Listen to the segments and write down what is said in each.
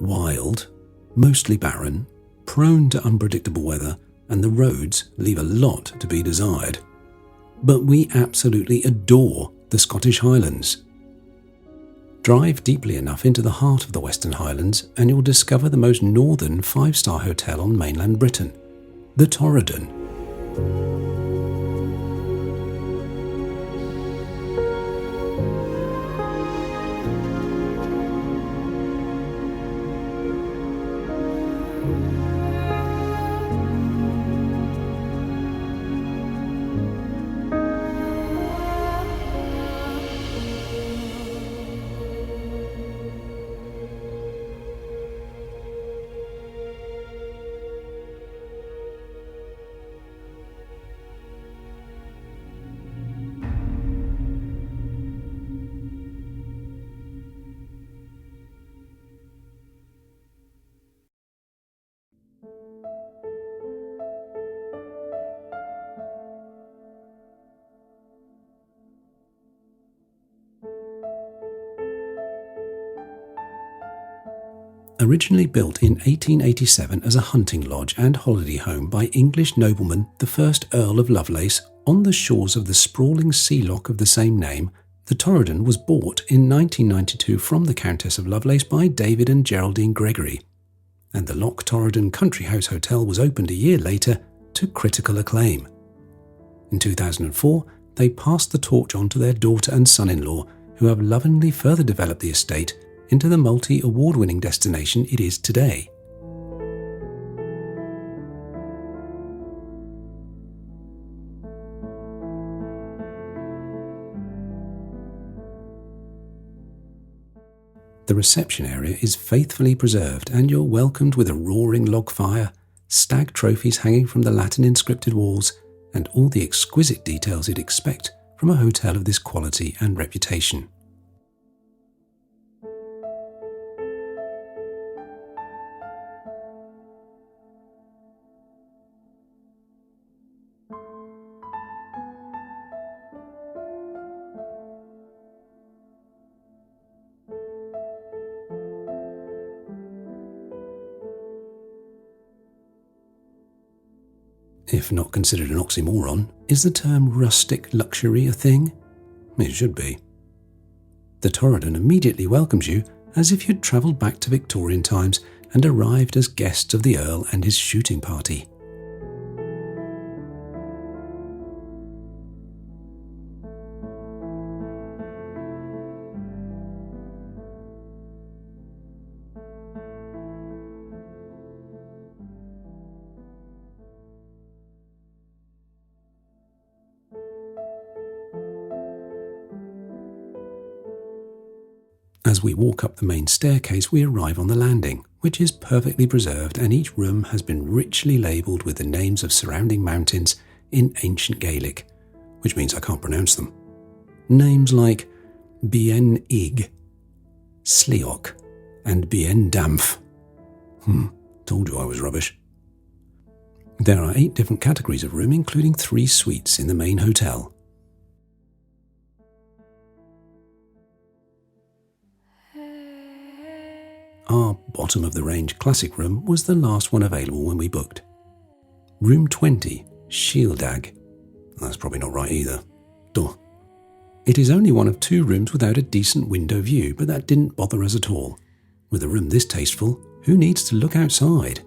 wild, mostly barren, prone to unpredictable weather, and the roads leave a lot to be desired. But we absolutely adore the Scottish Highlands. Drive deeply enough into the heart of the Western Highlands and you'll discover the most northern 5-star hotel on mainland Britain, the Torridon. Originally built in 1887 as a hunting lodge and holiday home by English nobleman the 1st Earl of Lovelace on the shores of the sprawling sea loch of the same name, the Torridon was bought in 1992 from the Countess of Lovelace by David and Geraldine Gregory, and the Loch Torridon Country House Hotel was opened a year later to critical acclaim. In 2004, they passed the torch on to their daughter and son-in-law, who have lovingly further developed the estate into the multi-award-winning destination it is today. The reception area is faithfully preserved and you're welcomed with a roaring log fire, stag trophies hanging from the Latin inscripted walls, and all the exquisite details you'd expect from a hotel of this quality and reputation. If not considered an oxymoron, is the term rustic luxury a thing? It should be. The Torridon immediately welcomes you as if you'd travelled back to Victorian times and arrived as guests of the Earl and his shooting party. As we walk up the main staircase, we arrive on the landing, which is perfectly preserved, and each room has been richly labelled with the names of surrounding mountains in ancient Gaelic, which means I can't pronounce them. Names like Bien Ig, Sleoch, and Bien Damf. Told you I was rubbish. There are 8 different categories of room, including 3 suites in the main hotel. Our bottom-of-the-range classic room was the last one available when we booked. Room 20, Shieldag. That's probably not right either. Duh. It is only one of 2 rooms without a decent window view, but that didn't bother us at all. With a room this tasteful, who needs to look outside?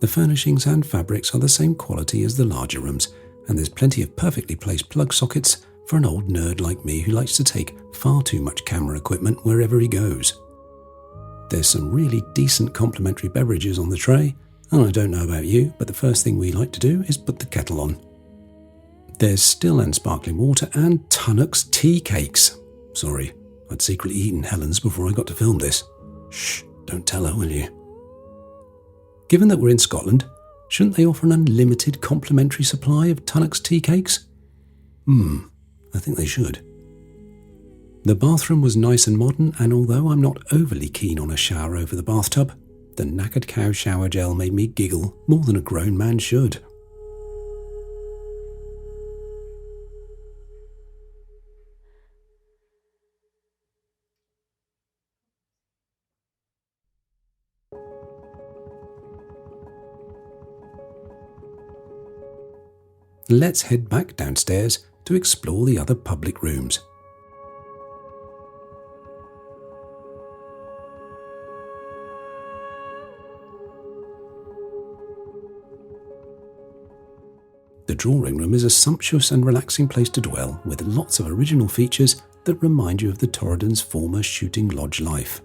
The furnishings and fabrics are the same quality as the larger rooms, and there's plenty of perfectly placed plug sockets for an old nerd like me who likes to take far too much camera equipment wherever he goes. There's some really decent complimentary beverages on the tray, and I don't know about you, but the first thing we like to do is put the kettle on. There's still and sparkling water and Tunnock's tea cakes. Sorry, I'd secretly eaten Helen's before I got to film this. Shh, don't tell her, will you? Given that we're in Scotland, shouldn't they offer an unlimited complimentary supply of Tunnock's tea cakes? I think they should. The bathroom was nice and modern, and although I'm not overly keen on a shower over the bathtub, the knackered cow shower gel made me giggle more than a grown man should. Let's head back downstairs to explore the other public rooms. The drawing room is a sumptuous and relaxing place to dwell, with lots of original features that remind you of the Torridon's former shooting lodge life.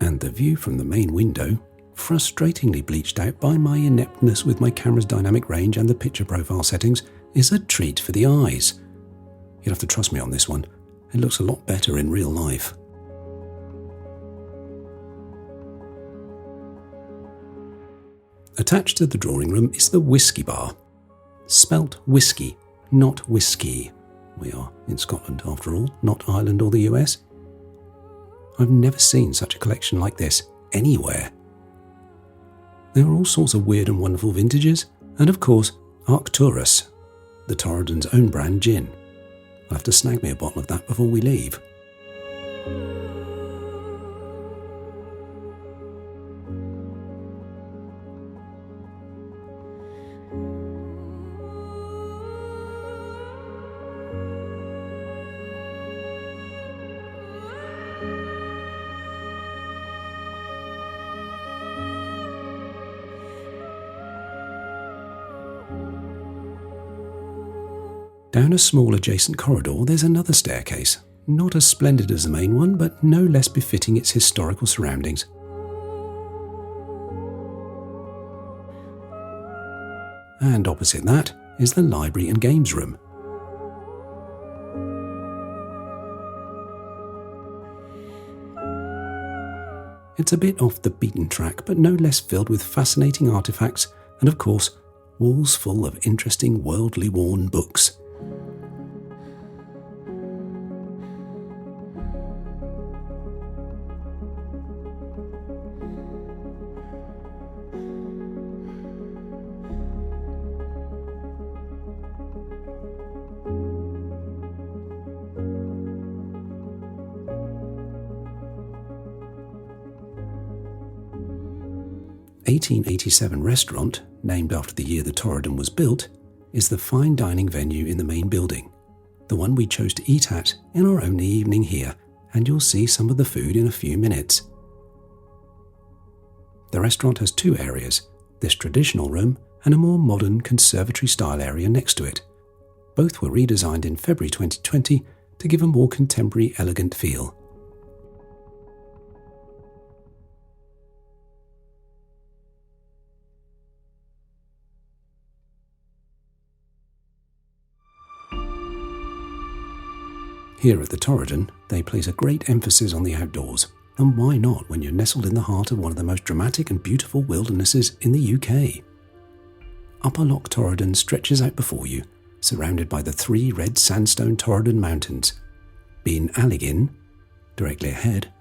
And the view from the main window, frustratingly bleached out by my ineptness with my camera's dynamic range and the picture profile settings, is a treat for the eyes. You'll have to trust me on this one. It looks a lot better in real life. Attached to the drawing room is the whiskey bar. Spelt whiskey, not whiskey. We are in Scotland after all, not Ireland or the US. I've never seen such a collection like this anywhere. There are all sorts of weird and wonderful vintages, and of course, Arcturus, the Torridon's own brand gin. I'll have to snag me a bottle of that before we leave. Down a small adjacent corridor there's another staircase, not as splendid as the main one, but no less befitting its historical surroundings. And opposite that is the library and games room. It's a bit off the beaten track, but no less filled with fascinating artefacts and, of course, walls full of interesting worldly worn books. The 1887 restaurant, named after the year the Torridon was built, is the fine dining venue in the main building, the one we chose to eat at in our only evening here, and you'll see some of the food in a few minutes. The restaurant has two areas, this traditional room and a more modern conservatory-style area next to it. Both were redesigned in February 2020 to give a more contemporary, elegant feel. Here at the Torridon, they place a great emphasis on the outdoors, and why not when you're nestled in the heart of one of the most dramatic and beautiful wildernesses in the UK? Upper Loch Torridon stretches out before you, surrounded by the three red sandstone Torridon Mountains, Beinn Alligin, directly ahead,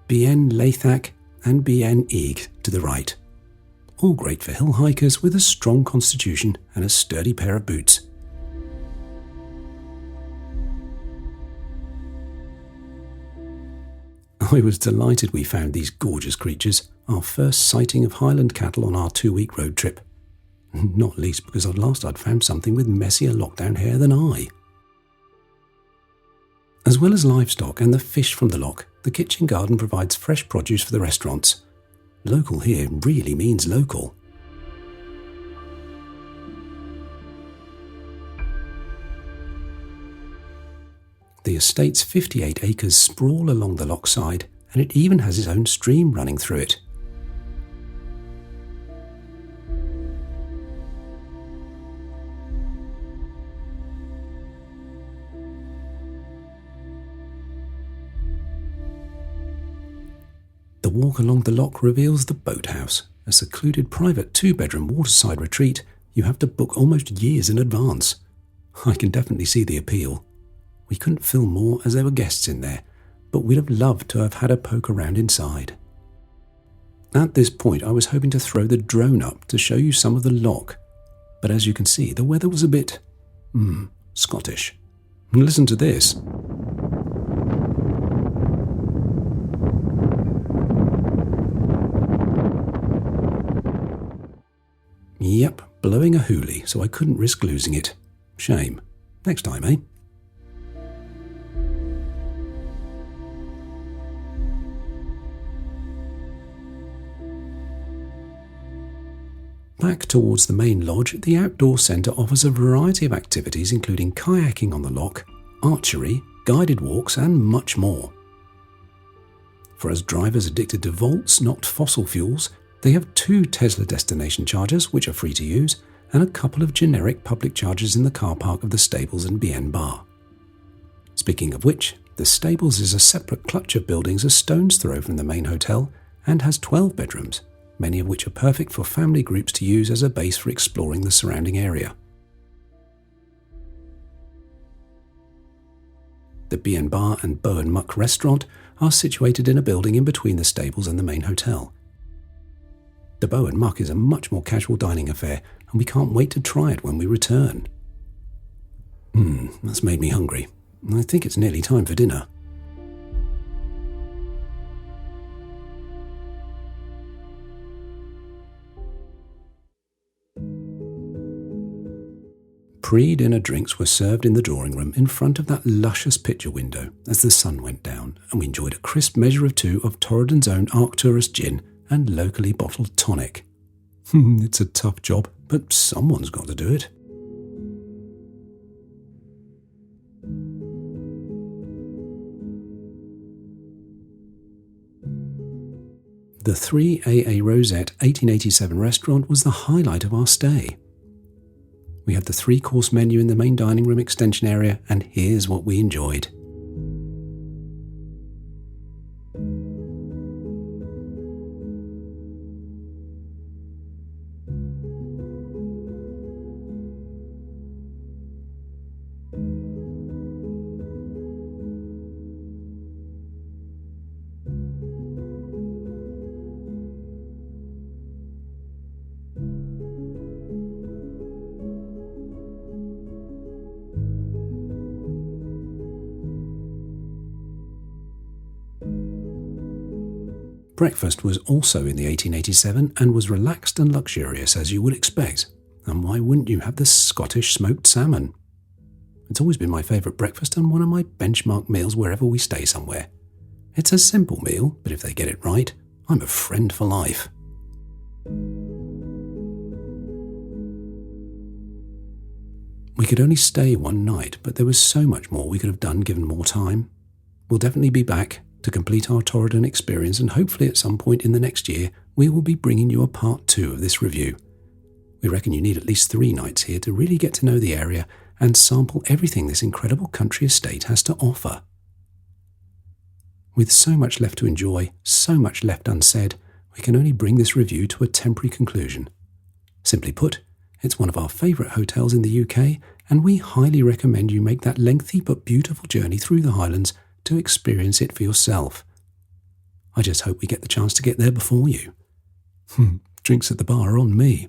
Beinn Laithach and Beinn Eag to the right. All great for hill hikers with a strong constitution and a sturdy pair of boots. I was delighted we found these gorgeous creatures, our first sighting of Highland cattle on our 2-week road trip. Not least because at last I'd found something with messier lockdown hair than I. As well as livestock and the fish from the loch, the kitchen garden provides fresh produce for the restaurants. Local here really means local. The estate's 58 acres sprawl along the loch side, and it even has its own stream running through it. The walk along the loch reveals the boathouse, a secluded private 2-bedroom waterside retreat you have to book almost years in advance. I can definitely see the appeal. We couldn't film more as there were guests in there, but we'd have loved to have had a poke around inside. At this point, I was hoping to throw the drone up to show you some of the lock, but as you can see, the weather was a bit, Scottish. Listen to this. Yep, blowing a hoolie, so I couldn't risk losing it. Shame. Next time, eh? Back towards the main lodge, the outdoor centre offers a variety of activities including kayaking on the loch, archery, guided walks and much more. For us drivers addicted to volts, not fossil fuels, they have 2 Tesla destination chargers which are free to use and a couple of generic public chargers in the car park of the stables and BN Bar. Speaking of which, the stables is a separate clutch of buildings a stone's throw from the main hotel and has 12 bedrooms, many of which are perfect for family groups to use as a base for exploring the surrounding area. The BN Bar and Bow and Muck restaurant are situated in a building in between the stables and the main hotel. The Bow and Muck is a much more casual dining affair, and we can't wait to try it when we return. That's made me hungry. I think it's nearly time for dinner. Pre-dinner drinks were served in the drawing room in front of that luscious picture window as the sun went down, and we enjoyed a crisp measure of 2 of Torridon's own Arcturus gin and locally bottled tonic. It's a tough job, but someone's got to do it. The 3AA Rosette 1887 restaurant was the highlight of our stay. We had the 3-course menu in the main dining room extension area, and here's what we enjoyed. Breakfast was also in the 1887 and was relaxed and luxurious as you would expect. And why wouldn't you have the Scottish smoked salmon? It's always been my favourite breakfast and one of my benchmark meals wherever we stay somewhere. It's a simple meal, but if they get it right, I'm a friend for life. We could only stay one night, but there was so much more we could have done given more time. We'll definitely be back to complete our Torridon experience, and hopefully at some point in the next year we will be bringing you a part 2 of this review. We reckon you need at least 3 nights here to really get to know the area and sample everything this incredible country estate has to offer. With so much left to enjoy, so much left unsaid, we can only bring this review to a temporary conclusion. Simply put, it's one of our favourite hotels in the UK, and we highly recommend you make that lengthy but beautiful journey through the Highlands to experience it for yourself. I just hope we get the chance to get there before you. Drinks at the bar are on me.